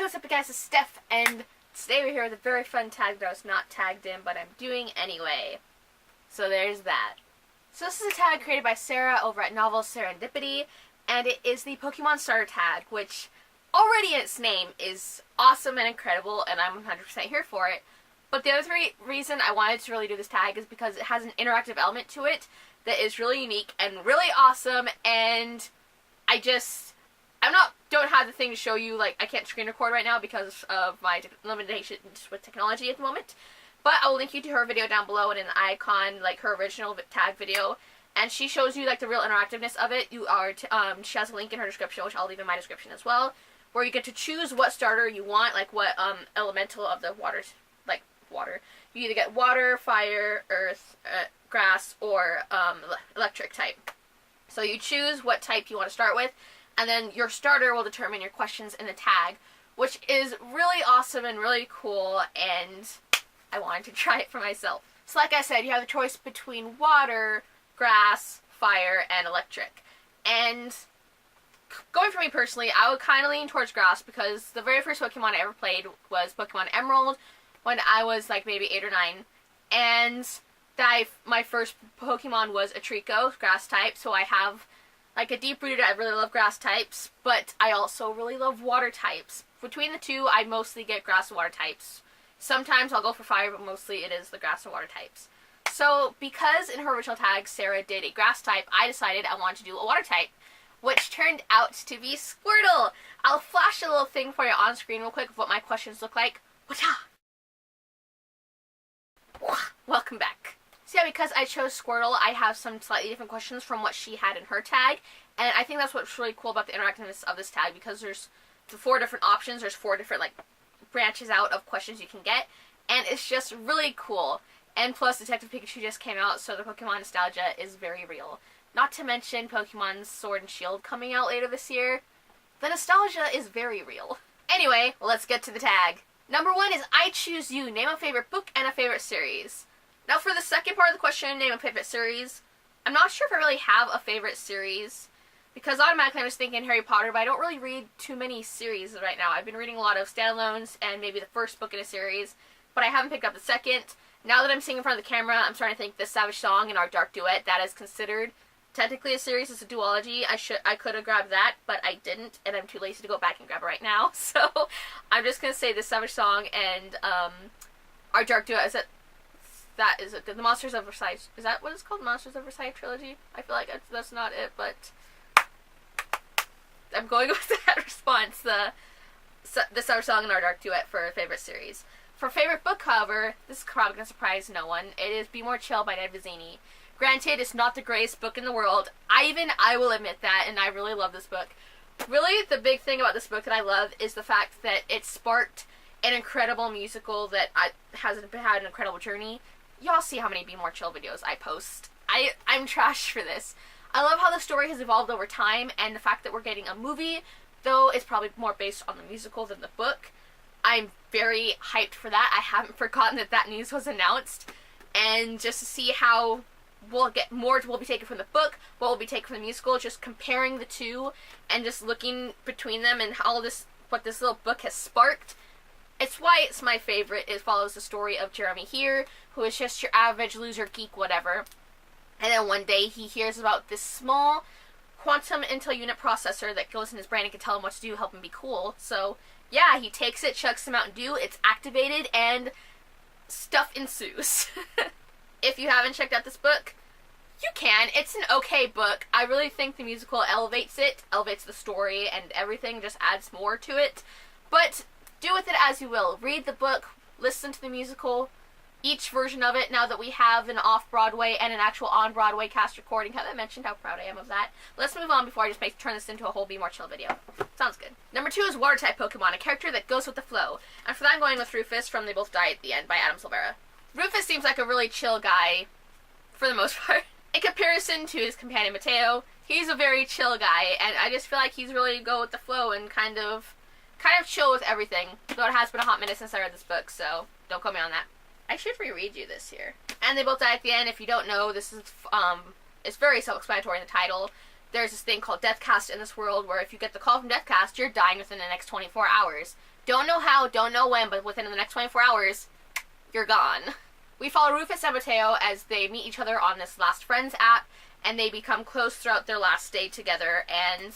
what's up guys, it's Steph, and today we're here with a very fun tag that I was not tagged in, but I'm doing anyway. So there's that. So this is a tag created by Sarah over at Novel Serendipity, and it is the Pokemon starter tag, which already in its name is awesome and incredible, and I'm 100% here for it. But the other reason I wanted to really do this tag is because it has an interactive element to it that is really unique and really awesome, and don't have the thing to show you. Like, I can't screen record right now because of my limitations with technology at the moment. But I will link you to her video down below and an icon, like her original tag video. And she shows you like the real interactiveness of it. She has a link in her description, which I'll leave in my description as well, where you get to choose what starter you want, like what elemental of the water. You either get water, fire, earth, grass, or electric type. So you choose what type you want to start with, and then your starter will determine your questions in the tag, which is really awesome and really cool, and I wanted to try it for myself. So like I said, you have the choice between water, grass, fire, and electric. And going for me personally, I would kind of lean towards grass because the very first Pokemon I ever played was Pokemon Emerald when I was like maybe 8 or 9. And my first Pokemon was a Trico, grass type, so I have like a deep-rooted, I really love grass types, but I also really love water types. Between the two, I mostly get grass and water types. Sometimes I'll go for fire, but mostly it is the grass and water types. So, because in her original tag, Sarah did a grass type, I decided I wanted to do a water type, which turned out to be Squirtle. I'll flash a little thing for you on screen real quick of what my questions look like. Wata! Welcome back. So yeah, because I chose Squirtle, I have some slightly different questions from what she had in her tag, and I think that's what's really cool about the interactiveness of this tag, because there's the 4 different options, there's 4 different like branches out of questions you can get, and it's just really cool. And plus, Detective Pikachu just came out, so the Pokemon nostalgia is very real. Not to mention Pokemon Sword and Shield coming out later this year. The nostalgia is very real. Anyway, let's get to the tag. Number 1 is I choose you. Name a favorite book and a favorite series. Now for the second part of the question, name a favorite series, I'm not sure if I really have a favorite series, because automatically I'm just thinking Harry Potter, but I don't really read too many series right now. I've been reading a lot of standalones and maybe the first book in a series, but I haven't picked up the second. Now that I'm singing in front of the camera, I'm starting to think This Savage Song and Our Dark Duet, that is considered technically a series. It's a duology. I could have grabbed that, but I didn't, and I'm too lazy to go back and grab it right now. So I'm just going to say This Savage Song and Our Dark Duet. That is it. The Monsters of Versailles. Is that what it's called? Monsters of Versailles trilogy? I feel like that's not it, but I'm going with that response. The Savage Song and Our Dark Duet for favorite series. For favorite book, however, this is probably going to surprise no one. It is Be More Chill by Ned Vizzini. Granted, it's not the greatest book in the world. I will admit that, and I really love this book. Really, the big thing about this book that I love is the fact that it sparked an incredible musical that has had an incredible journey. Y'all see how many Be More Chill videos I post. I'm trash for this. I love how the story has evolved over time, and the fact that we're getting a movie, though it's probably more based on the musical than the book. I'm very hyped for that. I haven't forgotten that news was announced, and just to see how we'll get more will be taken from the book, what will be taken from the musical, just comparing the two, and just looking between them and what this little book has sparked. It's why it's my favorite. It follows the story of Jeremy here, who is just your average loser, geek, whatever. And then one day he hears about this small quantum intel unit processor that goes in his brain and can tell him what to do, help him be cool. So yeah, he takes it, chucks some Mountain Dew, it's activated, and stuff ensues. If you haven't checked out this book, you can. It's an okay book. I really think the musical elevates the story, and everything just adds more to it. But do with it as you will. Read the book, listen to the musical, each version of it, now that we have an off-Broadway and an actual on-Broadway cast recording. Have I mentioned how proud I am of that? Let's move on before I just turn this into a whole Be More Chill video. Sounds good. Number 2 is Water-type Pokemon, a character that goes with the flow. And for that I'm going with Rufus from They Both Die at the End by Adam Silvera. Rufus seems like a really chill guy, for the most part. In comparison to his companion Mateo, he's a very chill guy, and I just feel like he's really go with the flow and kind of chill with everything. Though it has been a hot minute since I read this book, so don't quote me on that. I should reread you this here. And They Both Die at the End. If you don't know, this is it's very self-explanatory in the title. There's this thing called Deathcast in this world where if you get the call from Deathcast, you're dying within the next 24 hours. Don't know how, don't know when, but within the next 24 hours, you're gone. We follow Rufus and Mateo as they meet each other on this Last Friends app, and they become close throughout their last day together, and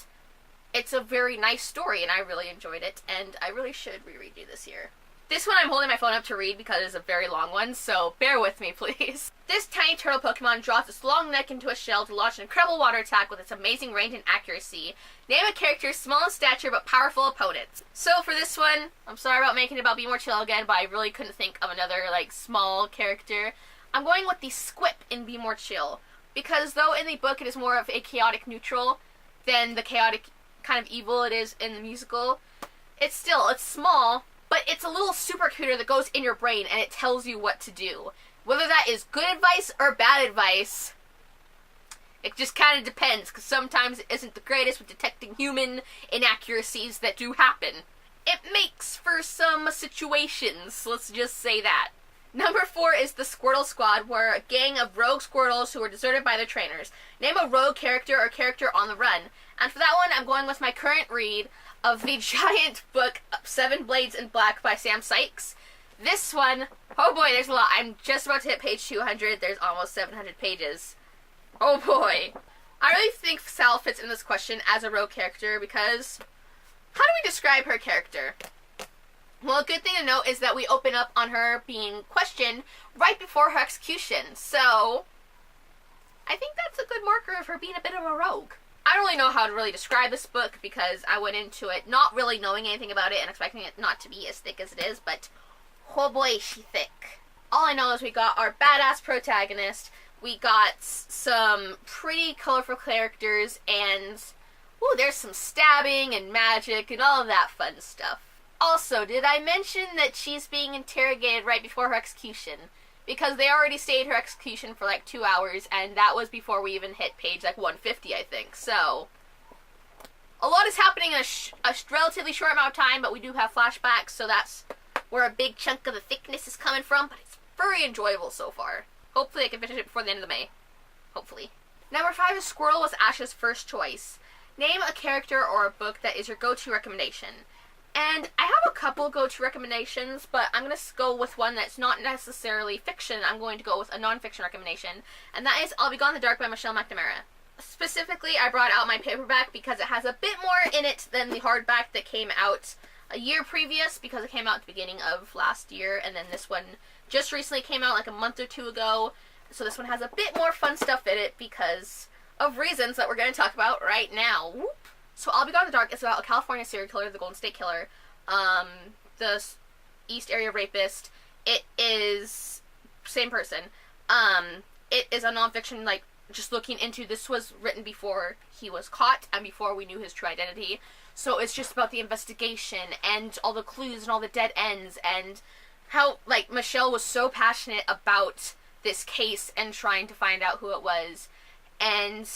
it's a very nice story, and I really enjoyed it, and I really should reread it this year. This one I'm holding my phone up to read because it's a very long one, so bear with me, please. This tiny turtle Pokemon draws its long neck into a shell to launch an incredible water attack with its amazing range and accuracy. Name a character small in stature but powerful opponents. So for this one, I'm sorry about making it about Be More Chill again, but I really couldn't think of another, small character. I'm going with the Squip in Be More Chill, because though in the book it is more of a chaotic neutral than the chaotic kind of evil it is in the musical, it's small, but it's a little supercomputer that goes in your brain and it tells you what to do. Whether that is good advice or bad advice, it just kind of depends, because sometimes it isn't the greatest with detecting human inaccuracies that do happen. It makes for some situations, let's just say that. Number 4 is the Squirtle Squad, where a gang of rogue Squirtles who are deserted by their trainers. Name a rogue character or character on the run. And for that one, I'm going with my current read of the giant book, 7 Blades in Black by Sam Sykes. This one, oh boy, there's a lot. I'm just about to hit page 200. There's almost 700 pages. Oh boy. I really think Sal fits in this question as a rogue character because, how do we describe her character? Well, a good thing to note is that we open up on her being questioned right before her execution. So, I think that's a good marker of her being a bit of a rogue. I don't really know how to really describe this book because I went into it not really knowing anything about it and expecting it not to be as thick as it is, but oh boy, is she thick. All I know is we got our badass protagonist, we got some pretty colorful characters, and ooh, there's some stabbing and magic and all of that fun stuff. Also, did I mention that she's being interrogated right before her execution? Because they already stayed her execution for 2 hours, and that was before we even hit page 150, I think. So, a lot is happening in a relatively short amount of time, but we do have flashbacks, so that's where a big chunk of the thickness is coming from, but it's very enjoyable so far. Hopefully I can finish it before the end of May. Hopefully. Number 5 is Squirtle was Ash's first choice. Name a character or a book that is your go-to recommendation. And I have a couple go-to recommendations, but I'm going to go with one that's not necessarily fiction. I'm going to go with a non-fiction recommendation, and that is I'll Be Gone in the Dark by Michelle McNamara. Specifically, I brought out my paperback because it has a bit more in it than the hardback that came out a year previous, because it came out at the beginning of last year, and then this one just recently came out a month or 2 ago. So this one has a bit more fun stuff in it because of reasons that we're going to talk about right now. Whoop. So I'll Be Gone in the Dark is about a California serial killer, the Golden State Killer, the East Area Rapist. It is same person. It is a nonfiction, just looking into, this was written before he was caught and before we knew his true identity. So it's just about the investigation and all the clues and all the dead ends and how, Michelle was so passionate about this case and trying to find out who it was. And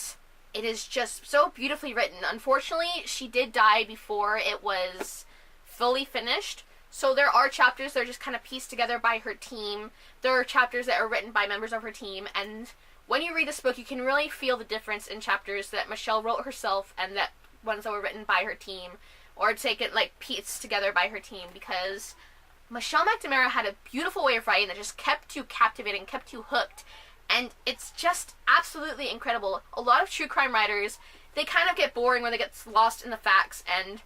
it is just so beautifully written. Unfortunately, she did die before it was fully finished. So there are chapters that are just kind of pieced together by her team. There are chapters that are written by members of her team. And when you read this book, you can really feel the difference in chapters that Michelle wrote herself and that ones that were written by her team. Or taken, pieced together by her team. Because Michelle McNamara had a beautiful way of writing that just kept you captivating, kept you hooked. And it's just absolutely incredible. A lot of true crime writers, they kind of get boring when they get lost in the facts, and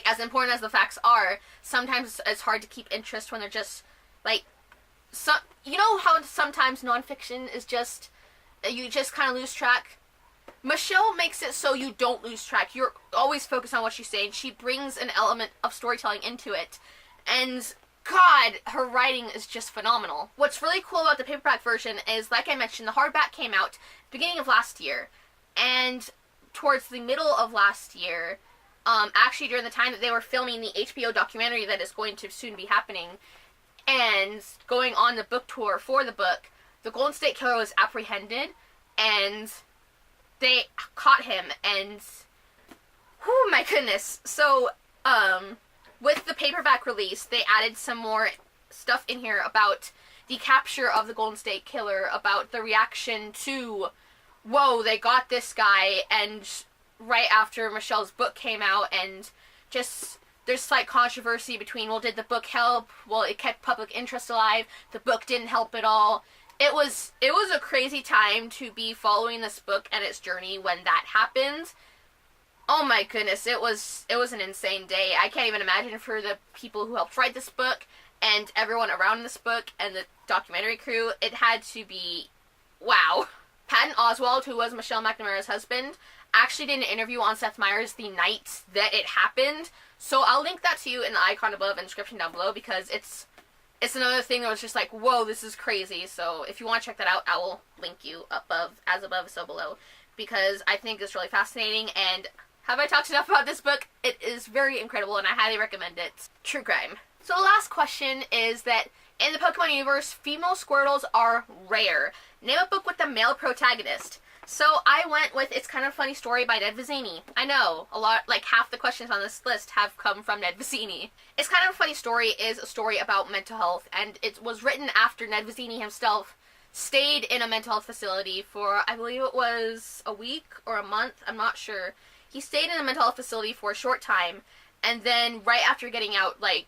as important as the facts are, sometimes it's hard to keep interest when they're just you know how sometimes nonfiction is just, you just kind of lose track? Michelle makes it so you don't lose track. You're always focused on what she's saying. She brings an element of storytelling into it, and God, her writing is just phenomenal. What's really cool about the paperback version is, like I mentioned, the hardback came out at the beginning of last year. And towards the middle of last year, actually during the time that they were filming the HBO documentary that is going to soon be happening, and going on the book tour for the book, the Golden State Killer was apprehended, and they caught him, and oh my goodness. So, with the paperback release, they added some more stuff in here about the capture of the Golden State Killer, about the reaction to, whoa, they got this guy, and right after Michelle's book came out, and just there's slight controversy between, well, did the book help? Well, it kept public interest alive. The book didn't help at all. It was a crazy time to be following this book and its journey when that happened. Oh my goodness, it was an insane day. I can't even imagine for the people who helped write this book and everyone around this book and the documentary crew. It had to be, wow. Patton Oswalt, who was Michelle McNamara's husband, actually did an interview on Seth Meyers the night that it happened. So I'll link that to you in the icon above and description down below, because it's another thing that was just like, whoa, this is crazy. So if you want to check that out, I will link you above, as above, so below, because I think it's really fascinating. And have I talked enough about this book? It is very incredible, and I highly recommend it. True crime. So the last question is that in the Pokemon universe, female Squirtles are rare. Name a book with a male protagonist. So I went with It's Kind of a Funny Story by Ned Vizzini. I know, a lot, like half the questions on this list have come from Ned Vizzini. It's Kind of a Funny Story is a story about mental health, and it was written after Ned Vizzini himself stayed in a mental health facility for, I believe it was a week or a month, I'm not sure. He stayed in a mental health facility for a short time, and then right after getting out, like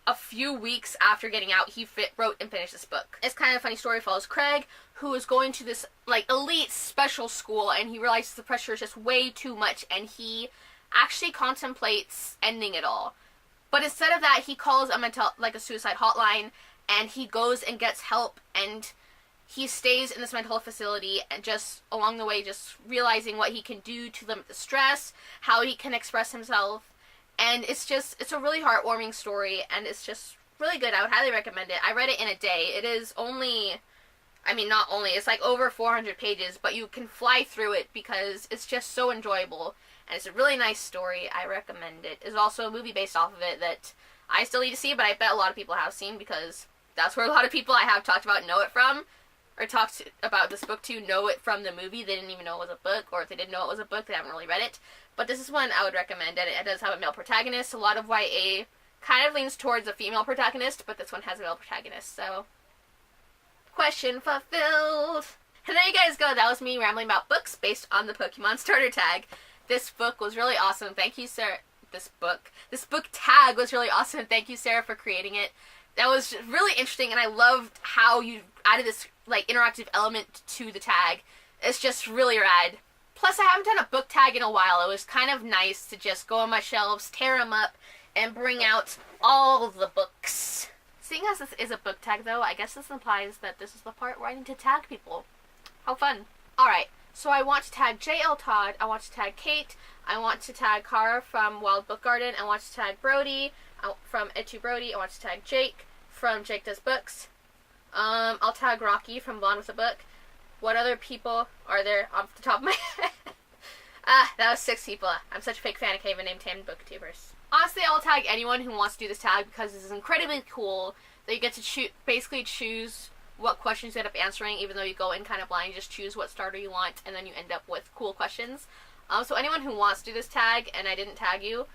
a few weeks after getting out, he wrote and finished this book. It's Kind of a Funny Story follows Craig, who is going to this like elite special school, and he realizes the pressure is just way too much, and he actually contemplates ending it all. But instead of that, he calls a suicide hotline, and he goes and gets help, and he stays in this mental health facility, and just along the way just realizing what he can do to limit the stress, how he can express himself. And it's a really heartwarming story, and it's just really good. I would highly recommend it. I read it in a day. It is only, it's like over 400 pages, but you can fly through it because it's just so enjoyable. And it's a really nice story. I recommend it. There's also a movie based off of it that I still need to see, but I bet a lot of people have seen, because that's where a lot of people I have talked about know it from, or talked about this book to know it from the movie. They didn't even know it was a book, or if they didn't know it was a book, they haven't really read it. But this is one I would recommend, and it does have a male protagonist. A lot of YA kind of leans towards a female protagonist, but this one has a male protagonist, so question fulfilled. And there you guys go. That was me rambling about books based on the Pokemon starter tag. This book was really awesome. Thank you, Sarah. This book tag was really awesome. Thank you, Sarah, for creating it. That was really interesting, and I loved how you added this like interactive element to the tag. It's just really rad. Plus, I haven't done a book tag in a while. It was kind of nice to just go on my shelves, tear them up, and bring out all the books. Seeing as this is a book tag, though, I guess this implies that this is the part where I need to tag people. How fun. Alright, so I want to tag J.L. Todd, I want to tag Kate, I want to tag Kara from Wild Book Garden, I want to tag Brody from Ed2 Brody, I want to tag Jake from Jake Does Books. I'll tag Rocky from Blonde with a Book. What other people are there off the top of my head? That was 6 people. I'm such a fake fan, I can't even name 10 booktubers. Honestly, I'll tag anyone who wants to do this tag, because this is incredibly cool that you get to basically choose what questions you end up answering, even though you go in kind of blind. You just choose what starter you want, and then you end up with cool questions. So anyone who wants to do this tag, and I didn't tag you,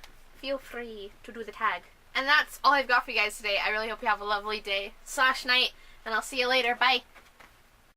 feel free to do the tag. And that's all I've got for you guys today. I really hope you have a lovely day / night, and I'll see you later. Bye!